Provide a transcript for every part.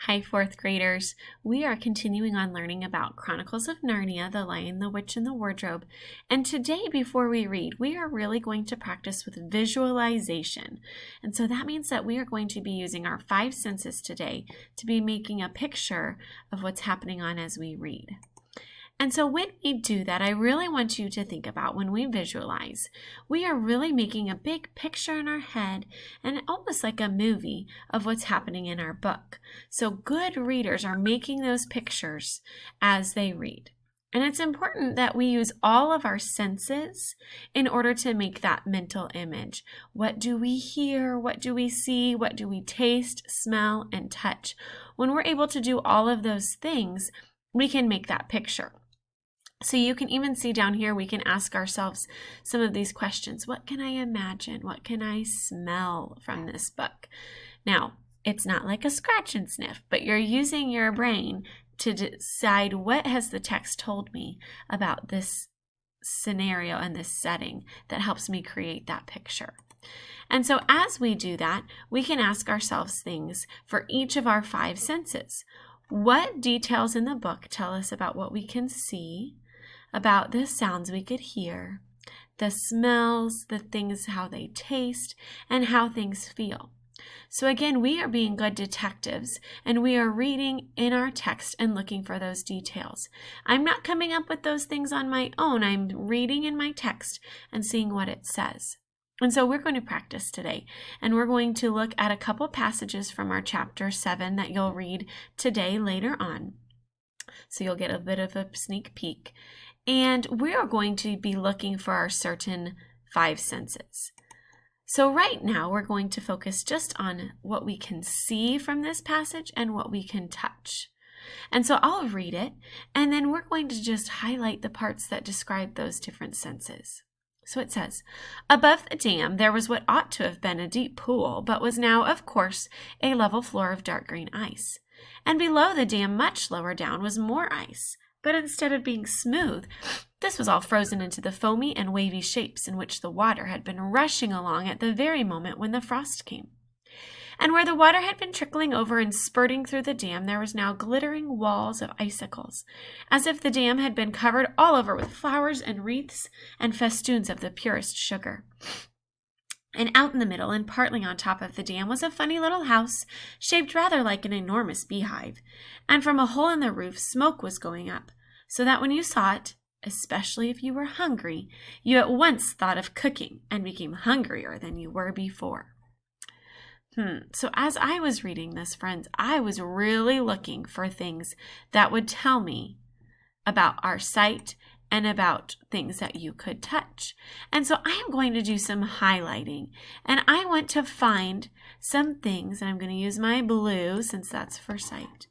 Hi, fourth graders. We are continuing on learning about Chronicles of Narnia, The Lion, the Witch, and the Wardrobe. And today, before we read, we are really going to practice with visualization. And so that means that we are going to be using our five senses today to be making a picture of what's happening on as we read. And so when we do that, I really want you to think about when we visualize, we are really making a big picture in our head and almost like a movie of what's happening in our book. So good readers are making those pictures as they read. And it's important that we use all of our senses in order to make that mental image. What do we hear? What do we see? What do we taste, smell, and touch? When we're able to do all of those things, we can make that picture. So you can even see down here, we can ask ourselves some of these questions. What can I imagine? What can I smell from this book? Now, it's not like a scratch and sniff, but you're using your brain to decide what has the text told me about this scenario and this setting that helps me create that picture. And so as we do that, we can ask ourselves things for each of our five senses. What details in the book tell us about what we can see, about the sounds we could hear, the smells, the things, how they taste, and how things feel. So again, we are being good detectives, and we are reading in our text and looking for those details. I'm not coming up with those things on my own. I'm reading in my text and seeing what it says. And so we're going to practice today, and we're going to look at a couple passages from our chapter 7 that you'll read today later on. So you'll get a bit of a sneak peek. And we are going to be looking for our certain five senses. So right now we're going to focus just on what we can see from this passage and what we can touch. And so I'll read it, and then we're going to just highlight the parts that describe those different senses. So it says, above the dam there was what ought to have been a deep pool, but was now, of course, a level floor of dark green ice. And below the dam, much lower down, was more ice. But instead of being smooth, this was all frozen into the foamy and wavy shapes in which the water had been rushing along at the very moment when the frost came. And where the water had been trickling over and spurting through the dam, there was now glittering walls of icicles, as if the dam had been covered all over with flowers and wreaths and festoons of the purest sugar. And out in the middle and partly on top of the dam was a funny little house, shaped rather like an enormous beehive. And from a hole in the roof, smoke was going up, so that when you saw it, especially if you were hungry, you at once thought of cooking and became hungrier than you were before. So as I was reading this, friends, I was really looking for things that would tell me about our sight and about things that you could touch. And so I am going to do some highlighting, and I want to find some things, and I'm going to use my blue since that's for sight.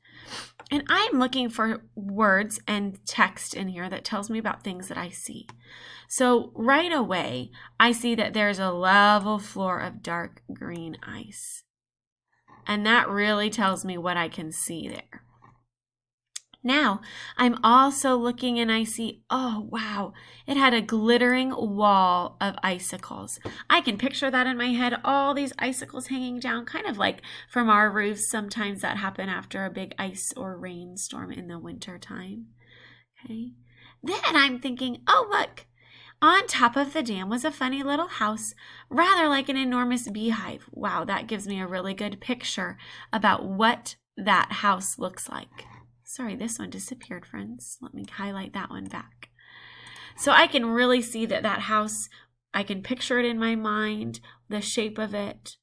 And I'm looking for words and text in here that tells me about things that I see. So right away, I see that there's a level floor of dark green ice. And that really tells me what I can see there. Now, I'm also looking and I see, oh, wow, it had a glittering wall of icicles. I can picture that in my head, all these icicles hanging down, kind of like from our roofs sometimes that happen after a big ice or rainstorm in the winter time. Okay. Then I'm thinking, oh, look, on top of the dam was a funny little house, rather like an enormous beehive. Wow, that gives me a really good picture about what that house looks like. Sorry, this one disappeared, friends. Let me highlight that one back. So I can really see that house, I can picture it in my mind, the shape of it.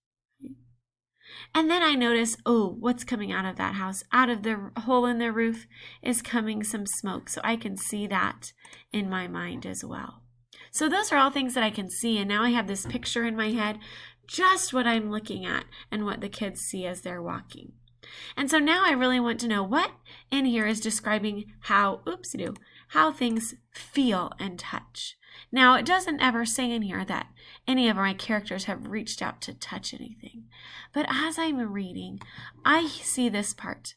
And then I notice, oh, what's coming out of that house? Out of the hole in the roof is coming some smoke. So I can see that in my mind as well. So those are all things that I can see. And now I have this picture in my head, just what I'm looking at and what the kids see as they're walking. And so now I really want to know what in here is describing how things feel and touch. Now, it doesn't ever say in here that any of my characters have reached out to touch anything. But as I'm reading, I see this part.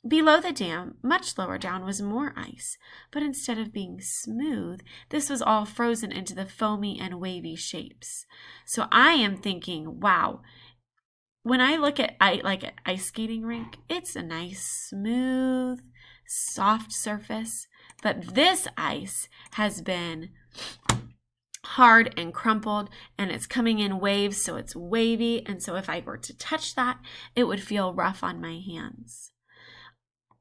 Below the dam, much lower down, was more ice, but instead of being smooth, this was all frozen into the foamy and wavy shapes. So I am thinking, wow, when I look at like an ice skating rink, it's a nice, smooth, soft surface. But this ice has been hard and crumpled, and it's coming in waves, so it's wavy. And so if I were to touch that, it would feel rough on my hands.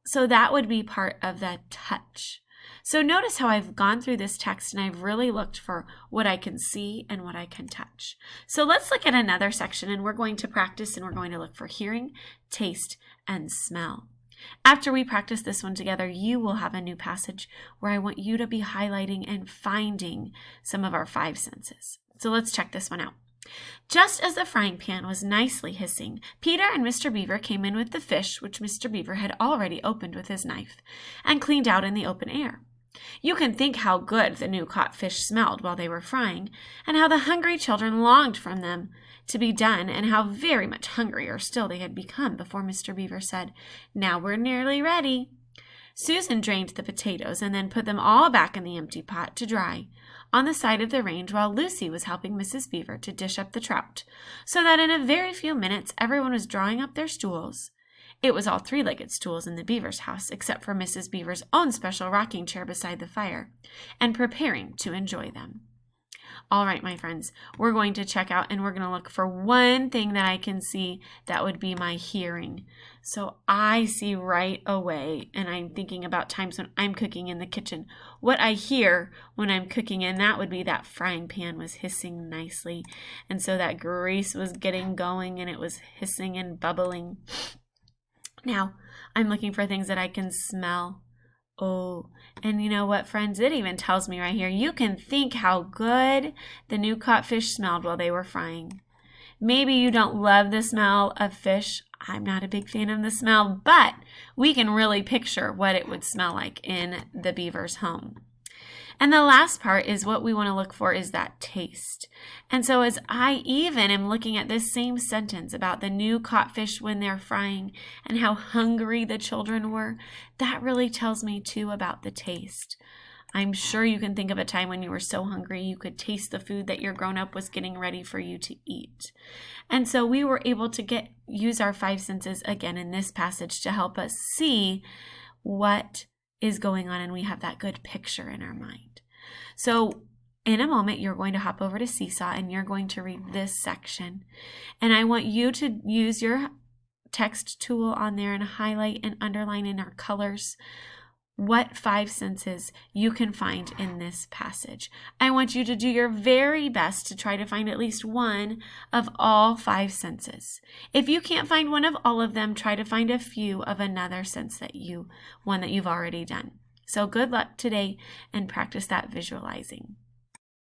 So that would be part of the touch. So notice how I've gone through this text and I've really looked for what I can see and what I can touch. So let's look at another section, and we're going to practice, and we're going to look for hearing, taste, and smell. After we practice this one together, you will have a new passage where I want you to be highlighting and finding some of our 5 senses. So let's check this one out. Just as the frying pan was nicely hissing, Peter and Mr. Beaver came in with the fish, which Mr. Beaver had already opened with his knife and cleaned out in the open air. You can think how good the new caught fish smelled while they were frying, and how the hungry children longed for them to be done, and how very much hungrier still they had become before Mr. Beaver said, "Now we're nearly ready." Susan drained the potatoes and then put them all back in the empty pot to dry on the side of the range, while Lucy was helping Mrs. Beaver to dish up the trout, so that in a very few minutes everyone was drawing up their stools. It was all 3-legged stools in the Beavers' house, except for Mrs. Beaver's own special rocking chair beside the fire, and preparing to enjoy them. All right, my friends, we're going to check out, and we're going to look for one thing that I can see that would be my hearing. So I see right away, and I'm thinking about times when I'm cooking in the kitchen, what I hear when I'm cooking, and that would be that frying pan was hissing nicely. And so that grease was getting going, and it was hissing and bubbling. Now, I'm looking for things that I can smell. Oh, and you know what, friends? It even tells me right here, you can think how good the new caught fish smelled while they were frying. Maybe you don't love the smell of fish. I'm not a big fan of the smell, but we can really picture what it would smell like in the Beaver's home. And the last part is what we want to look for is that taste. And so as I even am looking at this same sentence about the new caught fish when they're frying and how hungry the children were, that really tells me too about the taste. I'm sure you can think of a time when you were so hungry you could taste the food that your grown-up was getting ready for you to eat. And so we were able to use our 5 senses again in this passage to help us see what is going on, and we have that good picture in our mind. So in a moment, you're going to hop over to Seesaw and you're going to read this section. And I want you to use your text tool on there and highlight and underline in our colors what 5 senses you can find in this passage. I want you to do your very best to try to find at least one of all 5 senses. If you can't find one of all of them, try to find a few of another sense one that you've already done. So good luck today and practice that visualizing.